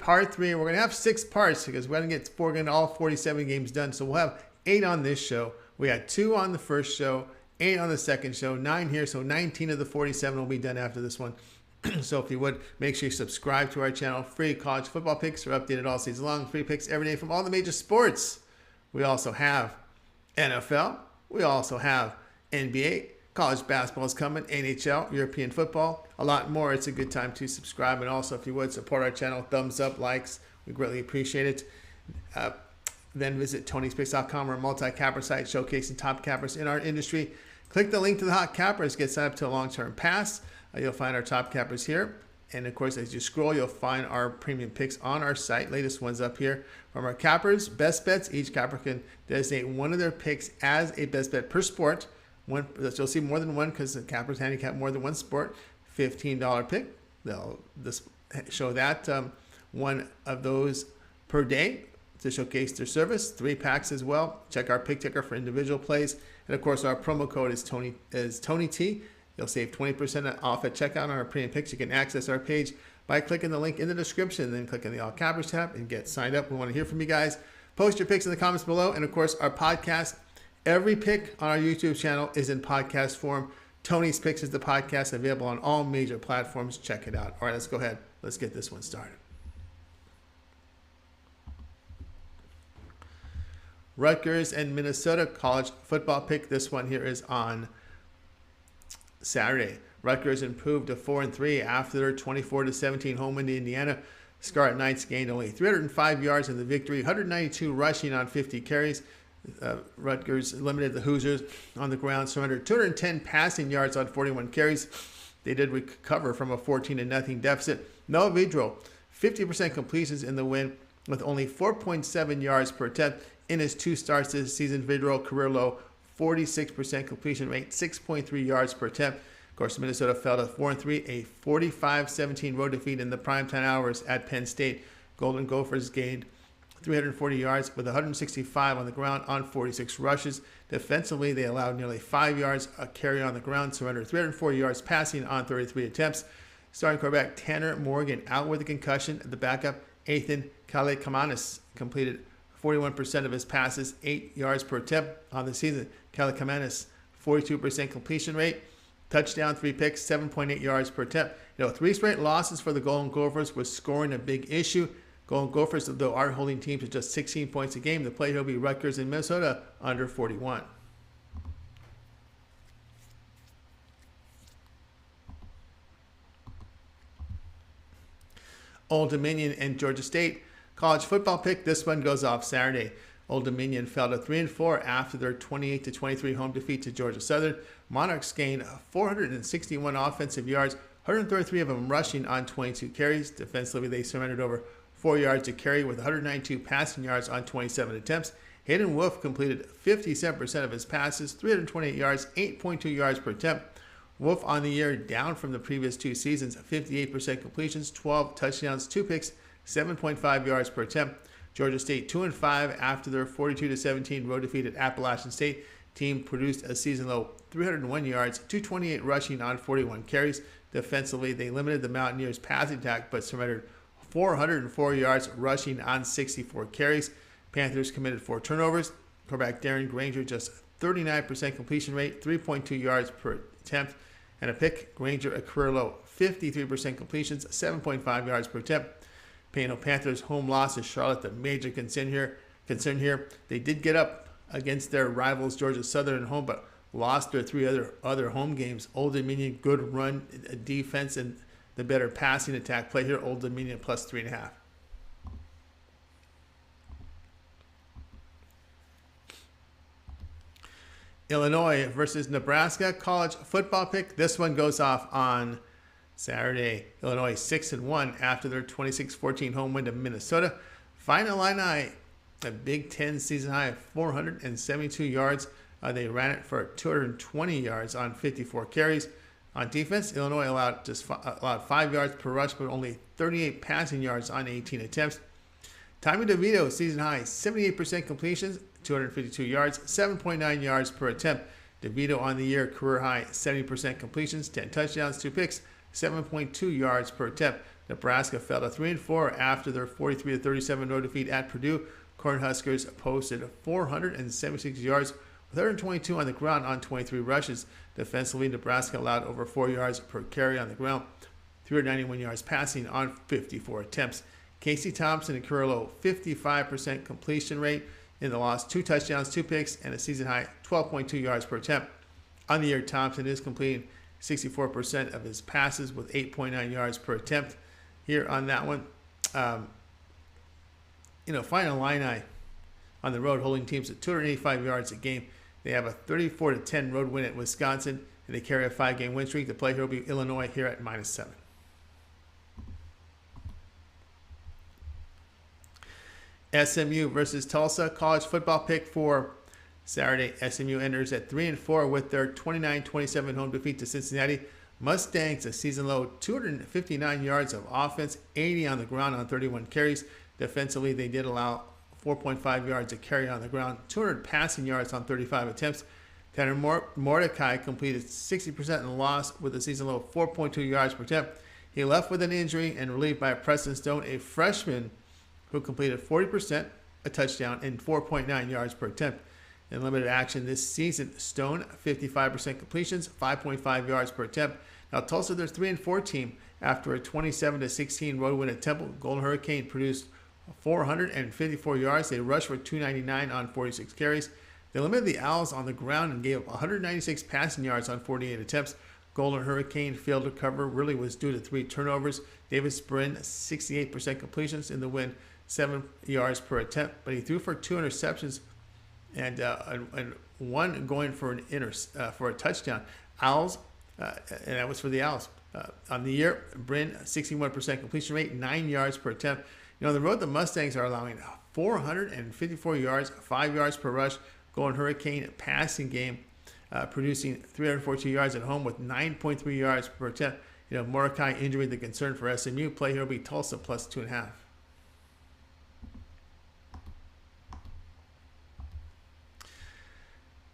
part 3. We're going to have 6 parts because we're going to get all 47 games done. So we'll have 8 on this show. We had 2 on the first show, 8 on the second show, 9 here. So 19 of the 47 will be done after this one. So if you would, make sure you subscribe to our channel. Free college football picks are updated all season long. Free picks every day from all the major sports. We also have NFL. We also have NBA. College basketball is coming. NHL, European football, a lot more. It's a good time to subscribe. And also, if you would, support our channel. Thumbs up, likes. We greatly appreciate it. Then visit Tony'sPicks.com, our multi-capper site showcasing top cappers in our industry. Click the link to the hot cappers. Get signed up to a long-term pass. You'll find our top cappers here. And of course, as you scroll, you'll find our premium picks on our site. Latest ones up here from our cappers. Best bets. Each capper can designate one of their picks as a best bet per sport. You'll see more than one because the cappers handicap more than one sport. $15 pick. They'll show that one of those per day to showcase their service. 3 packs as well. Check our pick ticker for individual plays. And of course, our promo code is TonyT. You'll save 20% off at checkout on our premium picks. You can access our page by clicking the link in the description, then click on the All Cappers tab and get signed up. We want to hear from you guys. Post your picks in the comments below. And of course, our podcast. Every pick on our YouTube channel is in podcast form. Tony's Picks is the podcast available on all major platforms. Check it out. All right, let's go ahead. Let's get this one started. Rutgers and Minnesota college football pick. This one here is on Saturday. Rutgers improved to 4-3 after their 24-17 home win to Indiana. Scarlet Knights gained only 305 yards in the victory, 192 rushing on 50 carries. Rutgers eliminated the Hoosiers on the ground, surrendered 210 passing yards on 41 carries. They did recover from a 14-0 deficit. Noah Vedral, 50% completions in the win with only 4.7 yards per attempt in his 2 starts this season. Vedral career low, 46% completion rate, 6.3 yards per attempt. Of course, Minnesota fell to 4-3, a 45-17 road defeat in the primetime hours at Penn State. Golden Gophers gained 340 yards with 165 on the ground on 46 rushes. Defensively, they allowed nearly 5 yards a carry on the ground, surrendered 340 yards passing on 33 attempts. Starting quarterback Tanner Morgan out with a concussion. The backup, Ethan Kaliakmanis, completed 41% of his passes, 8 yards per attempt on the season. Kaliakmanis, 42% completion rate, touchdown, 3 picks, 7.8 yards per attempt. 3 straight losses for the Golden Gophers was scoring a big issue. Golden Gophers, though, are holding teams to just 16 points a game. The play here will be Rutgers in Minnesota under 41. Old Dominion and Georgia State college football pick. This one goes off Saturday. Old Dominion fell to 3-4 after their 28-23 home defeat to Georgia Southern. Monarchs gained 461 offensive yards, 133 of them rushing on 22 carries. Defensively, they surrendered over 4 yards to carry with 192 passing yards on 27 attempts. Hayden Wolf completed 57% of his passes, 328 yards, 8.2 yards per attempt. Wolf on the year down from the previous 2 seasons, 58% completions, 12 touchdowns, 2 picks, 7.5 yards per attempt. Georgia State 2-5 after their 42-17 road defeat at Appalachian State. Team produced a season low 301 yards, 228 rushing on 41 carries. Defensively, they limited the Mountaineers' passing attack but surrendered 404 yards rushing on 64 carries. Panthers committed 4 turnovers. Quarterback Darren Granger just 39% completion rate, 3.2 yards per attempt, and a pick. Granger a career low, 53% completions, 7.5 yards per attempt. Panthers' home loss to Charlotte, the major concern here. They did get up against their rivals Georgia Southern at home, but lost their 3 other home games. Old Dominion, good run defense, and the better passing attack play here. Old Dominion plus 3.5. Illinois versus Nebraska college football pick. This one goes off on Saturday. Illinois 6-1 after their 26-14 home win to Minnesota. Final Illini, a Big Ten season high of 472 yards. They ran it for 220 yards on 54 carries. On defense, Illinois allowed 5 yards per rush, but only 38 passing yards on 18 attempts. Tommy DeVito, season high, 78% completions, 252 yards, 7.9 yards per attempt. DeVito on the year, career high, 70% completions, 10 touchdowns, 2 picks, 7.2 yards per attempt. Nebraska fell to 3-4 after their 43-37 road defeat at Purdue. Cornhuskers posted 476 yards with 122 on the ground on 23 rushes. Defensively, Nebraska allowed over 4 yards per carry on the ground, 391 yards passing on 54 attempts. Casey Thompson and Carrillo, 55% completion rate in the loss, 2 touchdowns, 2 picks, and a season-high 12.2 yards per attempt. On the year, Thompson is completing 64% of his passes with 8.9 yards per attempt. Here on that one, Final Illini on the road holding teams at 285 yards a game. They have a 34-10 road win at Wisconsin, and they carry a 5-game win streak. The play here will be Illinois here at -7. SMU versus Tulsa, college football pick for Saturday. SMU enters at 3-4 with their 29-27 home defeat to Cincinnati. Mustangs, a season low 259 yards of offense, 80 on the ground on 31 carries. Defensively, they did allow 4.5 yards a carry on the ground, 200 passing yards on 35 attempts. Tanner Mordecai completed 60% in the loss with a season low of 4.2 yards per attempt. He left with an injury and relieved by Preston Stone, a freshman who completed 40%, a touchdown, and 4.9 yards per attempt. In limited action this season, Stone, 55% completions, 5.5 yards per attempt. Now, Tulsa, their 3-4 team, after a 27-16 road win at Temple, Golden Hurricane produced 454 yards. They rushed for 299 on 46 carries. They limited the Owls on the ground and gave up 196 passing yards on 48 attempts. Golden Hurricane failed to cover, really was due to 3 turnovers. Davis Brin, 68% completions in the win, 7 yards per attempt, but he threw for 2 interceptions and one going for for a touchdown. Owls, and that was for the Owls. On the year, Brin, 61% completion rate, 9 yards per attempt. On the road, the Mustangs are allowing 454 yards, 5 yards per rush. Golden Hurricane passing game, producing 342 yards at home with 9.3 yards per attempt. Mordecai injury, the concern for SMU. Play here will be Tulsa plus 2.5.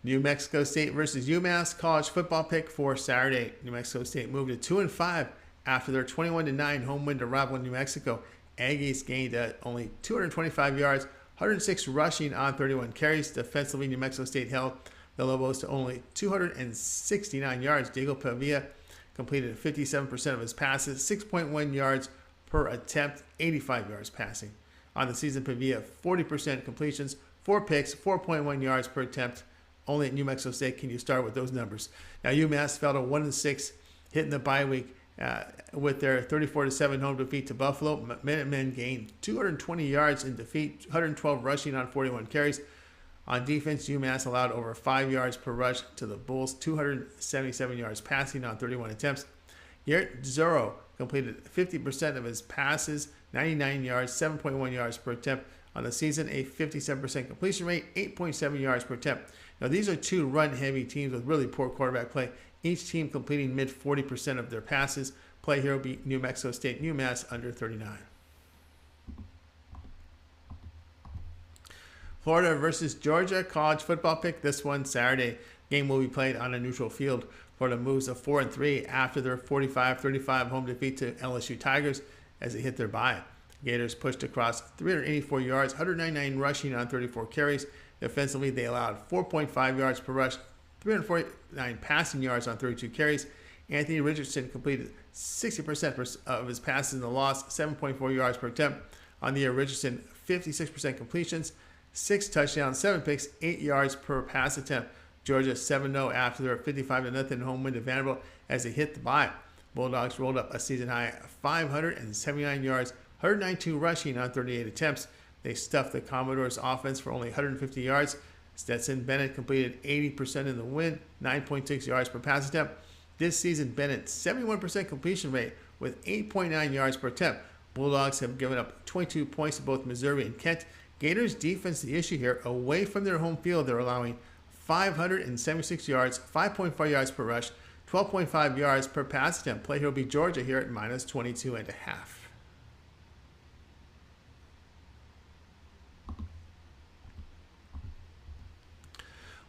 New Mexico State versus UMass, college football pick for Saturday. New Mexico State moved to 2-5 after their 21-9 home win to rival New Mexico. Aggies gained only 225 yards, 106 rushing on 31 carries. Defensively, New Mexico State held the Lobos to only 269 yards. Diego Pavia completed 57% of his passes, 6.1 yards per attempt, 85 yards passing. On the season, Pavia 40% completions, 4 picks, 4.1 yards per attempt. Only at New Mexico State can you start with those numbers. Now, UMass fell to 1-6, hitting the bye week with their 34-7 home defeat to Buffalo. Minutemen gained 220 yards in defeat, 112 rushing on 41 carries. On defense, UMass allowed over 5 yards per rush to the Bulls, 277 yards passing on 31 attempts. Garrett Zoro completed 50% of his passes, 99 yards, 7.1 yards per attempt. On the season, a 57% completion rate, 8.7 yards per attempt. Now, these are 2 run-heavy teams with really poor quarterback play. Each team completing mid-40% of their passes. Play here will be New Mexico State, UMass under 39. Florida versus Georgia, college football pick. This one Saturday. Game will be played on a neutral field. Florida moves to 4-3 after their 45-35 home defeat to LSU Tigers as they hit their bye. Gators pushed across 384 yards, 199 rushing on 34 carries. Defensively, they allowed 4.5 yards per rush, 349 passing yards on 32 carries. Anthony Richardson completed 60% of his passes in the loss, 7.4 yards per attempt. On the year, Richardson 56% completions, 6 touchdowns, 7 picks, 8 yards per pass attempt. Georgia 7-0 after their 55-0 home win to Vanderbilt as they hit the bye. Bulldogs rolled up a season-high 579 yards, 192 rushing on 38 attempts. They stuffed the Commodores' offense for only 150 yards. Stetson Bennett completed 80% in the win, 9.6 yards per pass attempt. This season, Bennett's 71% completion rate with 8.9 yards per attempt. Bulldogs have given up 22 points to both Missouri and Kent. Gators' defense, the issue here, away from their home field, they're allowing 576 yards, 5.4 yards per rush, 12.5 yards per pass attempt. Play here will be Georgia here at -22.5.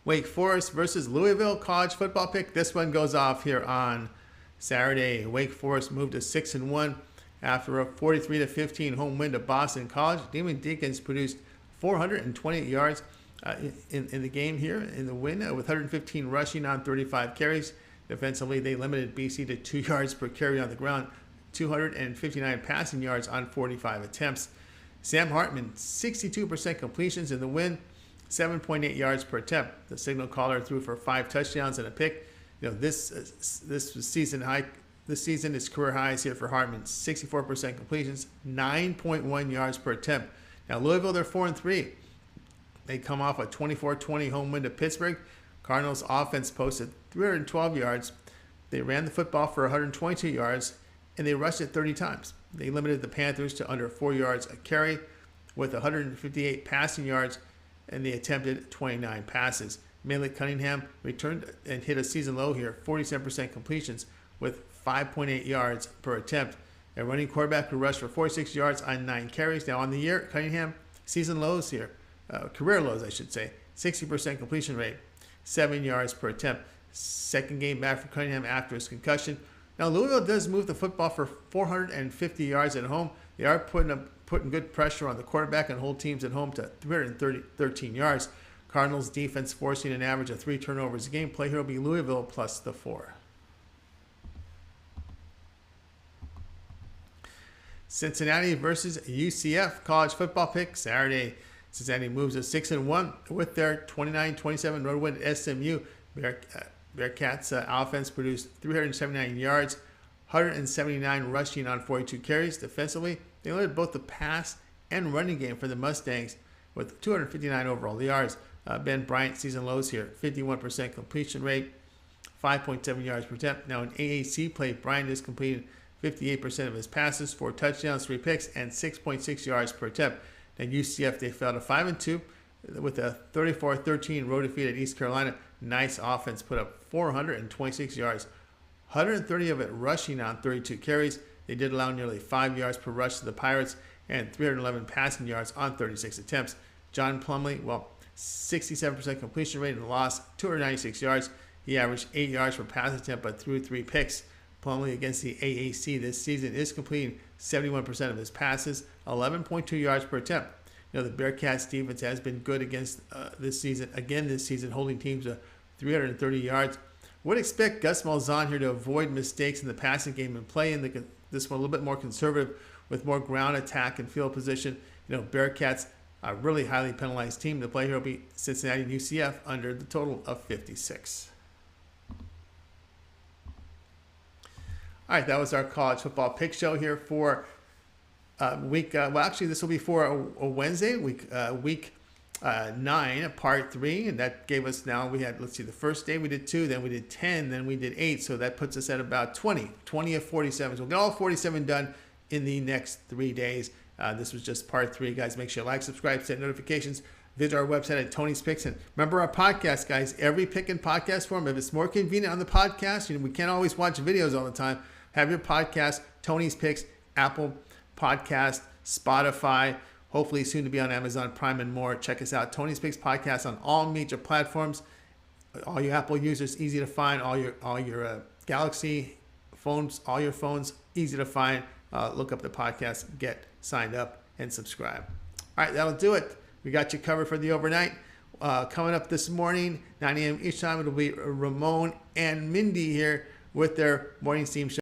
Wake Forest versus Louisville, college football pick. This one goes off here on Saturday. Wake Forest moved to 6-1 After a 43-15 home win to Boston College, Demon Deacons produced 428 yards in the game here in the win with 115 rushing on 35 carries. Defensively, they limited BC to 2 yards per carry on the ground, 259 passing yards on 45 attempts. Sam Hartman, 62% completions in the win, 7.8 yards per attempt. The signal caller threw for 5 touchdowns and a pick. This season high. This season, his career highs here for Hartman, 64% completions, 9.1 yards per attempt. Now, Louisville, they're 4-3. They come off a 24-20 home win to Pittsburgh. Cardinals offense posted 312 yards. They ran the football for 122 yards, and they rushed it 30 times. They limited the Panthers to under 4 yards a carry with 158 passing yards, and they attempted 29 passes. Malek Cunningham returned and hit a season low here, 47% completions with 5.8 yards per attempt. A running quarterback who rushed for 46 yards on 9 carries. Now on the year, Cunningham, season lows here, career lows I should say, 60% completion rate, 7 yards per attempt. Second game back for Cunningham after his concussion. Now Louisville does move the football for 450 yards at home. They are putting good pressure on the quarterback and hold teams at home to 313 yards. Cardinals defense forcing an average of 3 turnovers a game. Play here will be Louisville plus the 4. Cincinnati versus UCF college football pick Saturday. Cincinnati moves to 6-1 with their 29-27 road win at SMU. Bearcats offense produced 379 yards, 179 rushing on 42 carries. Defensively, they led both the pass and running game for the Mustangs with 259 overall yards. Ben Bryant season lows here, 51% completion rate, 5.7 yards per attempt. Now in AAC play, Bryant has completed 58% of his passes, 4 touchdowns, 3 picks, and 6.6 yards per attempt. Now UCF, they fell to 5-2 with a 34-13 road defeat at East Carolina. Nice offense, put up 426 yards, 130 of it rushing on 32 carries. They did allow nearly 5 yards per rush to the Pirates and 311 passing yards on 36 attempts. John Plumlee, 67% completion rate in the loss, 296 yards. He averaged 8 yards per pass attempt but threw 3 picks. Plumlee against the AAC this season is completing 71% of his passes, 11.2 yards per attempt. The Bearcats defense has been good against this season, holding teams to 330 yards. Would expect Gus Malzahn here to avoid mistakes in the passing game and play in this one a little bit more conservative with more ground attack and field position. Bearcats, a really highly penalized team. The play here will be Cincinnati and UCF under the total of 56. All right, that was our college football pick show here for week. Actually, this will be for a Wednesday, week 9, part 3, and that gave us now. We had, the first day we did 2, then we did 10, then we did 8, so that puts us at about 20 of 47. So we'll get all 47 done in the next 3 days. This was just part 3, guys. Make sure you like, subscribe, set notifications. Visit our website at Tony's Picks. And remember our podcast, guys. Every pick in podcast form. If it's more convenient on the podcast, we can't always watch videos all the time. Have your podcast, Tony's Picks, Apple Podcast, Spotify, hopefully soon to be on Amazon Prime and more. Check us out, Tony's Picks Podcast on all major platforms. All your Apple users, easy to find. All your Galaxy phones, all your phones, easy to find. Look up the podcast, get signed up, and subscribe. All right, that'll do it. We got you covered for the overnight. Coming up this morning, 9 a.m. each time, it'll be Ramon and Mindy here with their morning steam show.